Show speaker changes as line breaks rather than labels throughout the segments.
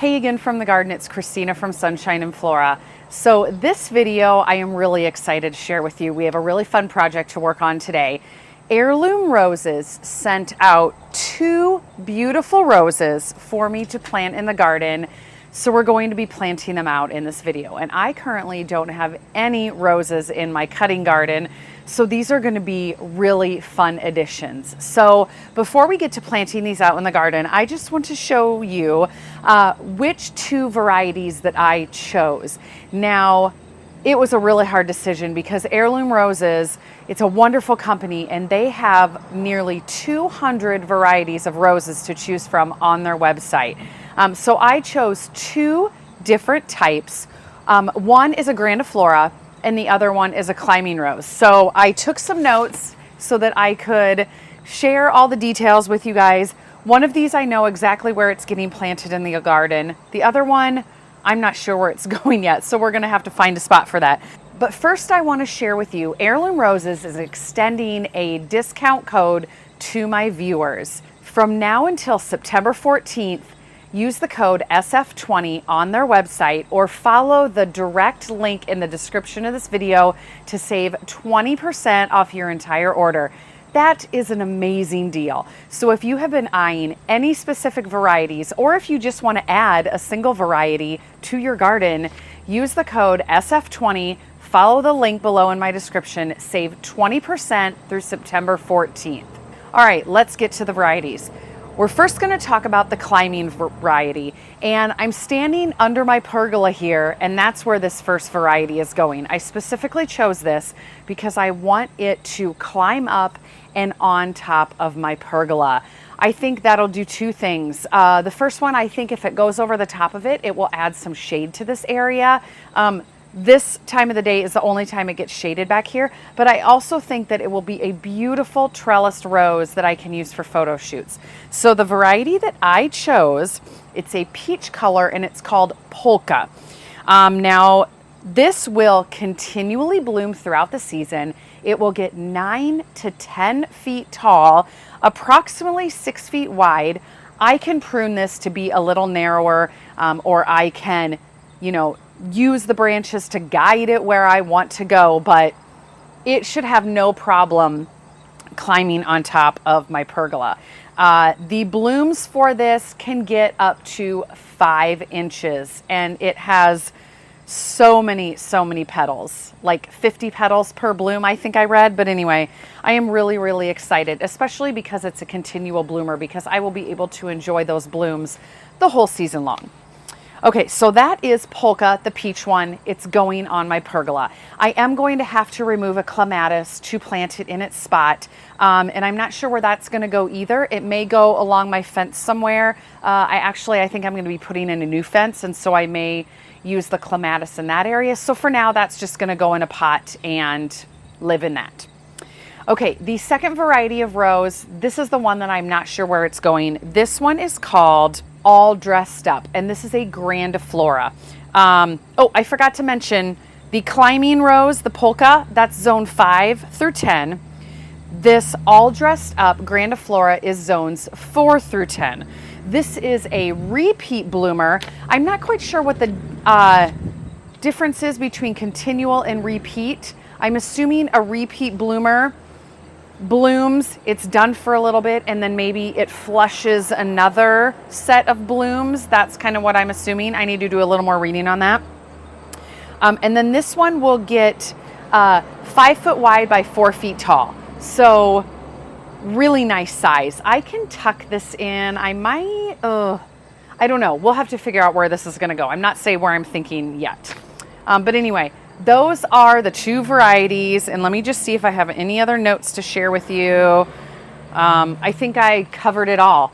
Hey again from the garden, it's Christina from Sunshine and Flora. So this video I am really excited to share with you. We have a really fun project to work on today. Heirloom Roses sent out 2 beautiful roses for me to plant in the garden. So we're going to be planting them out in this video. And I currently don't have any roses in my cutting garden. So these are going to be really fun additions. So before we get to planting these out in the garden, I just want to show you which 2 varieties that I chose. Now, it was a really hard decision because Heirloom Roses, it's a wonderful company and they have nearly 200 varieties of roses to choose from on their website. So I chose 2 different types. One is a Grandiflora and the other one is a climbing rose. So I took some notes so that I could share all the details with you guys. One of these I know exactly where it's getting planted in the garden. The other one, I'm not sure where it's going yet, so we're gonna have to find a spot for that. But first I wanna share with you, Heirloom Roses is extending a discount code to my viewers. From now until September 14th, use the code SF20 on their website or follow the direct link in the description of this video to save 20% off your entire order. That is an amazing deal. So if you have been eyeing any specific varieties, or if you just want to add a single variety to your garden, use the code SF20, follow the link below in my description, save 20% through September 14th. All right, let's get to the varieties. We're first going to talk about the climbing variety, and I'm standing under my pergola here, and that's where this first variety is going. I specifically chose this because I want it to climb up and on top of my pergola. I think that'll do 2 things. The first one, I think if it goes over the top of it, it will add some shade to this area. This time of the day is the only time it gets shaded back here, but I also think that it will be a beautiful trellised rose that I can use for photo shoots. So the variety that I chose, it's a peach color and it's called Polka. Now, this will continually bloom throughout the season. It will get 9 to 10 feet tall, approximately 6 feet wide. I can prune this to be a little narrower, or I can, use the branches to guide it where I want to go, but it should have no problem climbing on top of my pergola. The blooms for this can get up to 5 inches, and it has so many petals, like 50 petals per bloom, I think I read. But anyway, I am really excited, especially because it's a continual bloomer, because I will be able to enjoy those blooms the whole season long. Okay, so that is Polka, the peach one. It's going on my pergola. I am going to have to remove a clematis to plant it in its spot, and I'm not sure where that's going to go either. It may go along my fence somewhere. I think I'm going to be putting in a new fence, and so I may use the clematis in that area. So for now, that's just going to go in a pot and live in that. Okay, the second variety of rose, this is the one that I'm not sure where it's going. This one is called All Dressed Up, and this is a Grandiflora. Oh, I forgot to mention the climbing rose, the Polka, that's zone 5 through 10. This All Dressed Up Grandiflora is zones 4 through 10. This is a repeat bloomer. I'm not quite sure what the difference is between continual and repeat. I'm assuming a repeat bloomer blooms, it's done for a little bit, and then maybe it flushes another set of blooms. That's kind of what I'm assuming. I need to do a little more reading on that. And then this one will get 5 foot wide by 4 feet tall. So really nice size. I can tuck this in. I might, I don't know. We'll have to figure out where this is going to go. I'm not saying where I'm thinking yet. But anyway, those are the 2 varieties, and let me just see if I have any other notes to share with you. I think I covered it all.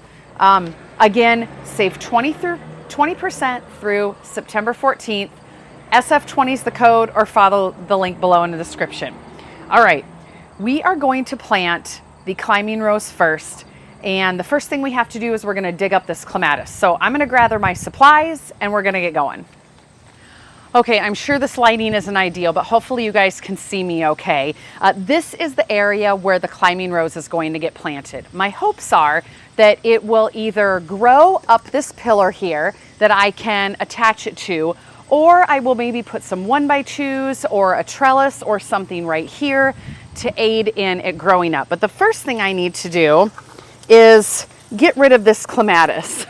Again, save 20% through September 14th. SF20 is the code, or follow the link below in the description. All right, we are going to plant the climbing rose first, and the first thing we have to do is we're going to dig up this clematis. So I'm going to gather my supplies, and we're going to get going. Okay, I'm sure this lighting isn't ideal, but hopefully you guys can see me okay. This is the area where the climbing rose is going to get planted. My hopes are that it will either grow up this pillar here that I can attach it to, or I will maybe put some 1x2s or a trellis or something right here to aid in it growing up. But the first thing I need to do is get rid of this clematis.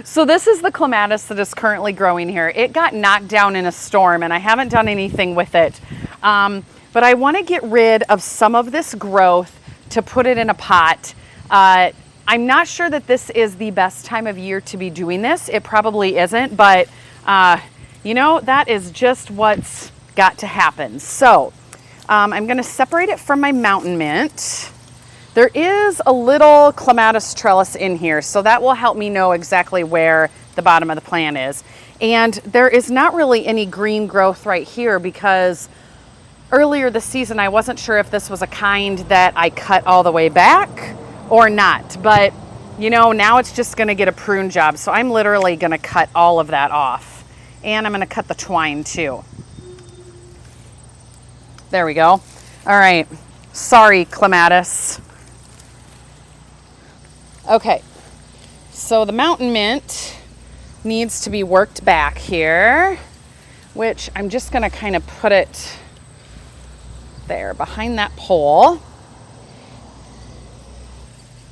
So this is the clematis that is currently growing here. It got knocked down in a storm and I haven't done anything with it. But I want to get rid of some of this growth to put it in a pot. I'm not sure that this is the best time of year to be doing this. It probably isn't, but you know, that is just what's got to happen. So I'm going to separate it from my mountain mint. There is a little clematis trellis in here, so that will help me know exactly where the bottom of the plant is. And there is not really any green growth right here because earlier this season I wasn't sure if this was a kind that I cut all the way back or not. But you know, now it's just going to get a prune job, so I'm literally going to cut all of that off. And I'm going to cut the twine too. There we go. All right. Sorry, clematis. Okay, so the mountain mint needs to be worked back here, which I'm just going to kind of put it there behind that pole.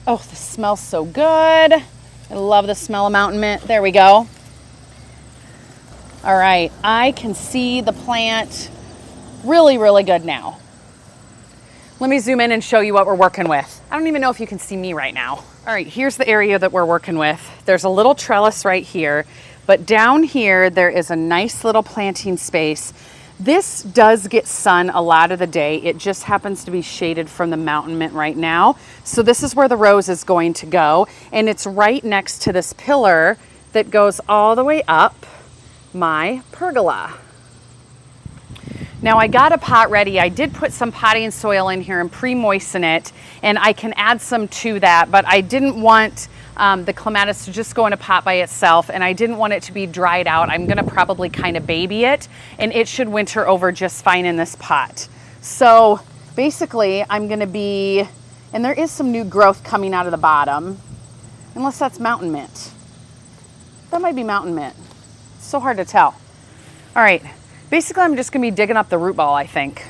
Oh, this smells so good. I love the smell of mountain mint. There we go. All right, I can see the plant really, really good now. Let me zoom in and show you what we're working with. I don't even know if you can see me right now. All right, here's the area that we're working with. There's a little trellis right here, but down here there is a nice little planting space. This does get sun a lot of the day. It just happens to be shaded from the mountain mint right now. So this is where the rose is going to go, and it's right next to this pillar that goes all the way up my pergola. Now I got a pot ready. I did put some potting soil in here and pre-moisten it, and I can add some to that, but I didn't want the clematis to just go in a pot by itself, and I didn't want it to be dried out. I'm gonna probably kind of baby it, and it should winter over just fine in this pot. So basically I'm gonna be, and there is some new growth coming out of the bottom, unless that's mountain mint. That might be mountain mint. It's so hard to tell. All right. Basically, I'm just going to be digging up the root ball, I think.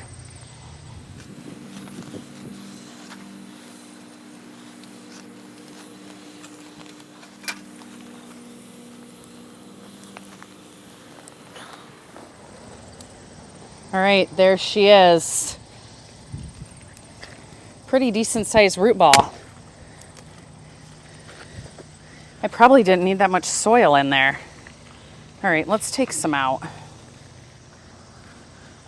All right, there she is. Pretty decent sized root ball. I probably didn't need that much soil in there. All right, let's take some out.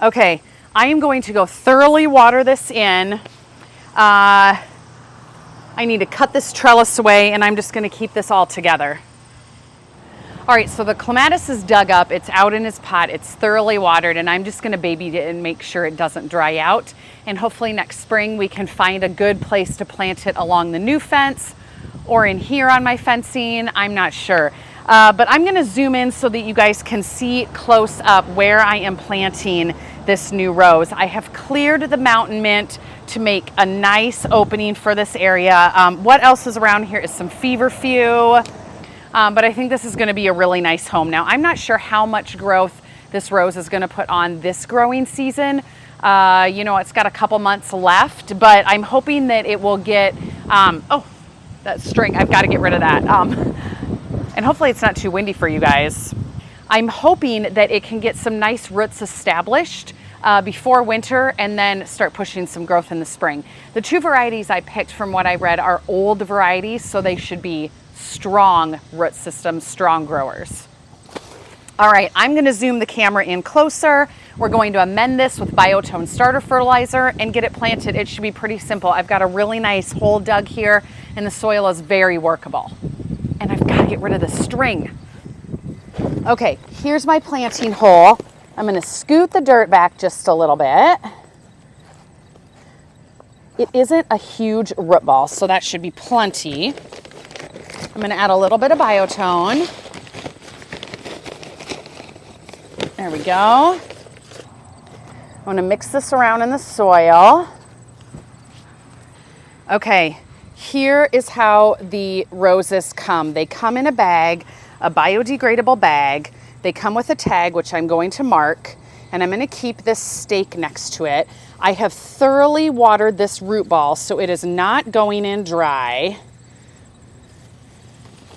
Okay, I am going to go thoroughly water this in. I need to cut this trellis away, and I'm just going to keep this all together. All right, so the clematis is dug up. It's out in its pot. It's thoroughly watered, and I'm just going to baby it and make sure it doesn't dry out. And hopefully next spring we can find a good place to plant it along the new fence or in here on my fencing. I'm not sure. But I'm going to zoom in so that you guys can see close up where I am planting this new rose. I have cleared the mountain mint to make a nice opening for this area. What else is around here is some feverfew, but I think this is going to be a really nice home. Now, I'm not sure how much growth this rose is going to put on this growing season. You know, it's got a couple months left, but I'm hoping that it will get, oh, that string, I've got to get rid of that. And hopefully it's not too windy for you guys. I'm hoping that it can get some nice roots established before winter and then start pushing some growth in the spring. The two varieties I picked from what I read are old varieties, so they should be strong root systems, strong growers. All right, I'm gonna zoom the camera in closer. We're going to amend this with Biotone starter fertilizer and get it planted. It should be pretty simple. I've got a really nice hole dug here and the soil is very workable. And I've got to get rid of the string. Okay, here's my planting hole. I'm going to scoot the dirt back just a little bit. It isn't a huge root ball, so that should be plenty. I'm going to add a little bit of Biotone. There we go. I'm going to mix this around in the soil. Okay, here is how the roses come. They come in a bag, a biodegradable bag. They come with a tag, which I'm going to mark, and I'm going to keep this stake next to it. I have thoroughly watered this root ball, so it is not going in dry.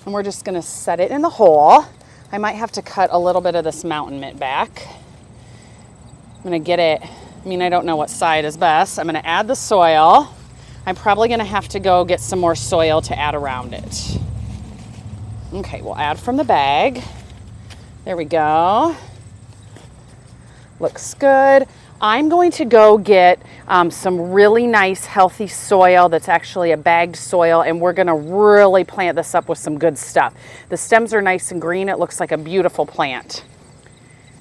And we're just going to set it in the hole. I might have to cut a little bit of this mountain mint back. I'm going to get it, I don't know what side is best. I'm going to add the soil. I'm probably going to have to go get some more soil to add around it. Okay, we'll add from the bag. There we go. Looks good. I'm going to go get some really nice healthy soil that's actually a bagged soil, and we're going to really plant this up with some good stuff. The stems are nice and green. It looks like a beautiful plant.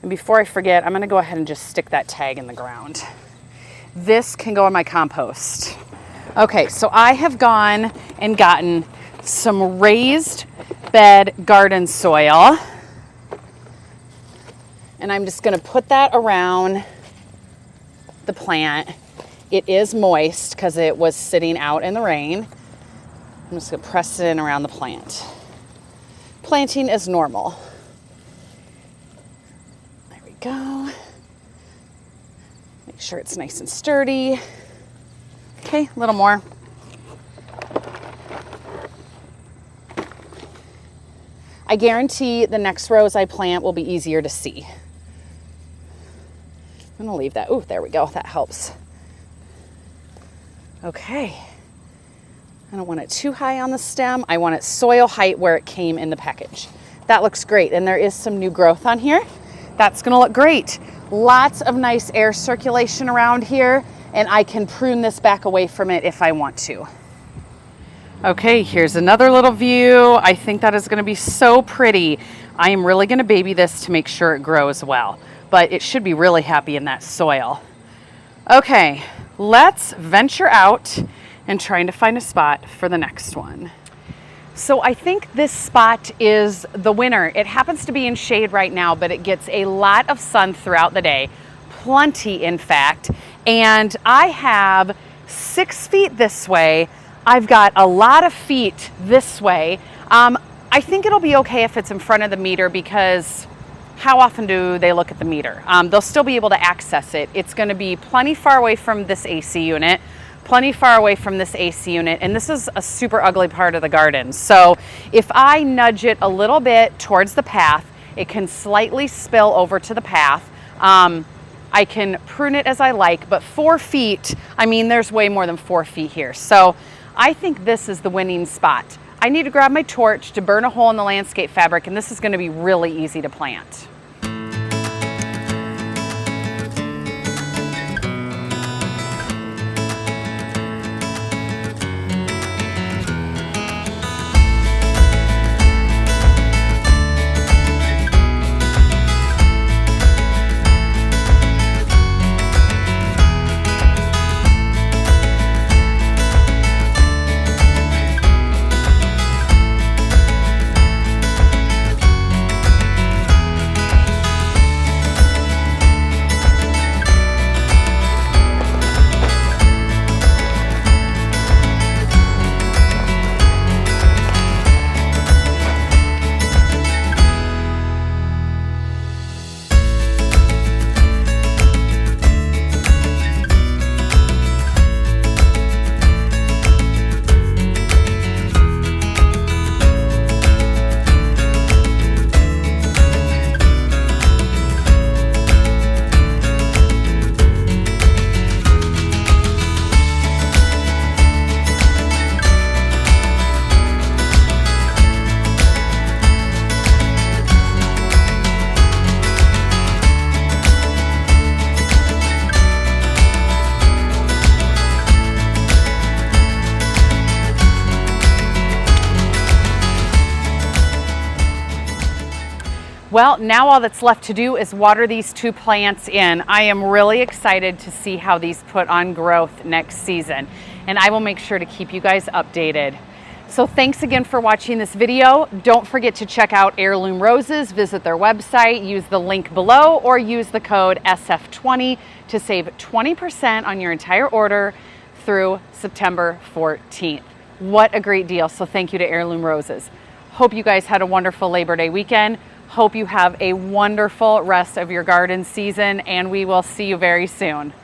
And before I forget, I'm going to go ahead and just stick that tag in the ground. This can go in my compost. Okay, so I have gone and gotten some raised bed garden soil, and I'm just going to put that around the plant. It is moist because it was sitting out in the rain. I'm just going to press it in around the plant. Planting is normal. There we go. Make sure it's nice and sturdy. Okay, a little more. I guarantee the next rows I plant will be easier to see. I'm gonna leave that. Ooh, there we go. That helps. Okay. I don't want it too high on the stem. I want it soil height where it came in the package. That looks great. And there is some new growth on here. That's gonna look great. Lots of nice air circulation around here, and I can prune this back away from it if I want to. Okay, here's another little view. I think that is gonna be so pretty. I am really gonna baby this to make sure it grows well, but it should be really happy in that soil. Okay, let's venture out and trying to find a spot for the next one. So I think this spot is the winner. It happens to be in shade right now, but it gets a lot of sun throughout the day, plenty in fact, and I have 6 feet this way. I've got a lot of feet this way. I think it'll be okay if it's in front of the meter, because how often do they look at the meter? They'll still be able to access it. It's going to be plenty far away from this AC unit, plenty far away from this AC unit, and this is a super ugly part of the garden. So if I nudge it a little bit towards the path, it can slightly spill over to the path. I can prune it as I like, but 4 feet, there's way more than 4 feet here. So I think this is the winning spot. I need to grab my torch to burn a hole in the landscape fabric, and this is going to be really easy to plant. Well, now all that's left to do is water these 2 plants in. I am really excited to see how these put on growth next season, and I will make sure to keep you guys updated. So thanks again for watching this video. Don't forget to check out Heirloom Roses, visit their website, use the link below, or use the code SF20 to save 20% on your entire order through September 14th. What a great deal. So thank you to Heirloom Roses. Hope you guys had a wonderful Labor Day weekend. Hope you have a wonderful rest of your garden season, and we will see you very soon.